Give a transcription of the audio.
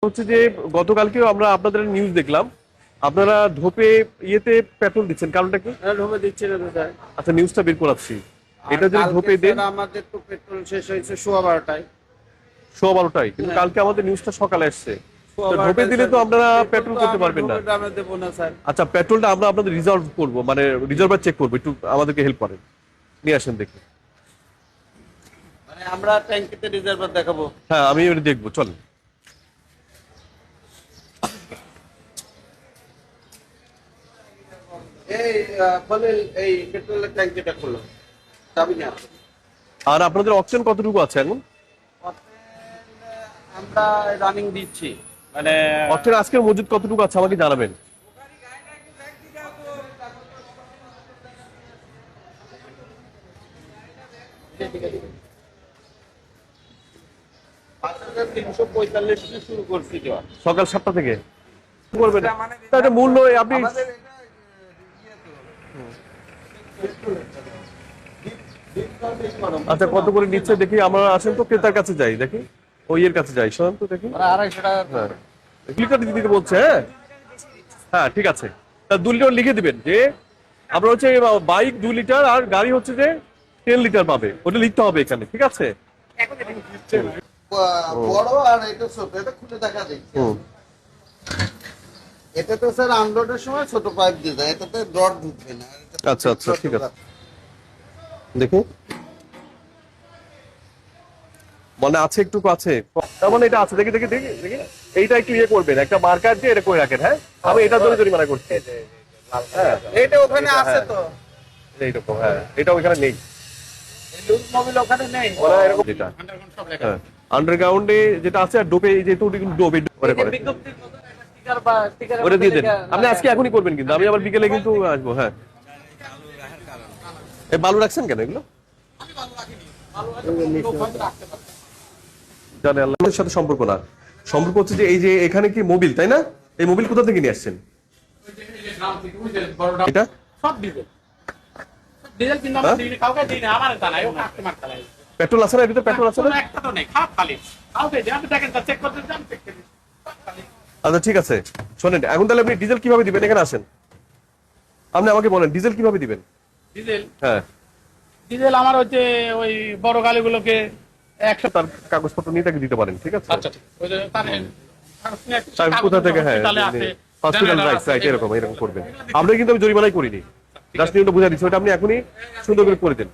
হচ্ছে যে গতকালকেও আমরা আপনাদের নিউজ দেখলাম, আপনারা ধোপে ইয়েতে পেট্রোল দিচ্ছেন, কারণটা কি? ঢোকে দিচ্ছে না তো স্যার। আচ্ছা, নিউজটা বের করাচ্ছি। এটা যদি কালকে ধোপে দেন স্যার আমাদের তো পেট্রোল শেষ হয়েছে 12:15টায়। 12:30, কিন্তু হ্যাঁ। কালকে আমাদের নিউজটা সকালে আসছে। তো 12:15 ধোপে দিলে তো স্যার, আপনারা পেট্রোল করতে আমরা পারবেন না। ঢোকে দামে দেবো না স্যার। আচ্ছা, পেট্রোলটা আমরা আপনাদের রিজার্ভ করবো, মানে রিজার্ভার চেক করবো, একটু আমাদেরকে হেল্প করেন, নিয়ে আসেন দেখি। মানে আমরা ট্যাঙ্কিতে রিজার্ভার দেখাবো। হ্যাঁ, আমি এটা দেখবো, চলেন। এই খোলেন, এই পেট্রোলের ট্যাঙ্কিটা খোলো, চাবি না। আর আপনাদের অকটেন কতটুকু আছে এখন? আমরা রানিং দিচ্ছি, মানে অকটেন আজকের মজুদ কতটুকু আছে আমাকে জানাবেন। শুরু করছি দেওয়া। সকাল 7টা থেকে করবেন? তাহলে মূল্য আপনি আমাদের আচ্ছা, কত করে নিচ্ছে দেখি। আমরা আসেন তো ক্রেতার কাছে যাই, দেখি ওই এর কাছে যাই, শোনেন তো দেখি। 250 টাকা। হ্যাঁ, লিটার দিতে বলছে। হ্যাঁ হ্যাঁ, ঠিক আছে। তা 2 লিটার লিখে দিবেন যে আপনার হচ্ছে বাইক 2 লিটার আর গাড়ি হচ্ছে যে 10 লিটার পাবে, ওটা লিখতে হবে এখানে, ঠিক আছে? বড় আর এটা ছোট, এটা খুলে দেখা যাচ্ছে। হুম। এটা তো স্যার আনলোডের সময় ছোট পাইপ দিয়ে যায়, এটাতে রড ঢুকবে না। আচ্ছা আচ্ছা, ঠিক আছে, দেখি মানে আছে, একটু আছে, তার মানে এটা আছে, দেখি দেখি দেখি দেখি। এইটা একটু ইয়ে করবেন, একটা মার্কার দিয়ে এটা করে রাখেন। হ্যাঁ, আমি এটার জন্য জরিমানা করছি। হ্যাঁ, এটা ওখানে আছে তো, এইরকম। হ্যাঁ, এটা ওইখানে নেই, লুজ মোবিল ওখানে নেই। ওরা এরকম যেটা হ্যাঁ আন্ডারগ্রাউন্ডে যেটা আছে, আর ডোপে যে তো ডোবে করে করে বিজ্ঞপ্তির মতো একটা স্টিকার বা স্টিকারের ওটা মধ্যে দিয়ে দেন। লেখা আপনি আজকে এখনই করবেন, কিন্তু আমি আবার বিকেলে কিন্তু আসবো। হ্যাঁ, এই বালু রাখছেন কেন এগুলো? জানে আল্লাহ, এর সাথে সম্পর্ক না। সম্পর্ক হচ্ছে যে এই যে এখানে কি মোবিল, তাই না? এই মোবিল কোথা থেকে নিয়ে আসছেন এটা? সব ডিজেল, ডিজেল কিন্তু আমরা দিই না, কাউকে দিই না, আমার তা নাই, ও কাস্টমার তা নাই। পেট্রোল আছে না এর ভিতরে? পেট্রোল আছে না? কোনো একটা তো নেই, খাপ খালি। কাউকে দিই, আপনি দেখেন তা চেক করতে যান, চেক করি। আচ্ছা, ঠিক আছে। শোনেন, এখন তাহলে আপনি ডিজেল কিভাবে দিবেন? এখানে আসেন, আপনি আমাকে বলেন ডিজেল কিভাবে দিবেন। ডিজেল, হ্যাঁ, ডিজেল আমার হচ্ছে ওই বড় গাড়িগুলোকে 100। তার কাগজপত্র নিয়ে তাকে দিতে পারেন, ঠিক আছে? আচ্ছা ঠিক, ওই যে তাহলে তার কোথা থেকে? হ্যাঁ, হসপিটালে আছে, হসপিটাল, রাইট রাইট, এরকম এরকম করবেন। আমরা কিন্তু আমি জরিমানাই করিনি, জাস্ট নিয়মটা বুঝা দিচ্ছি, ওটা আপনি এখনই সুন্দর করে দেন।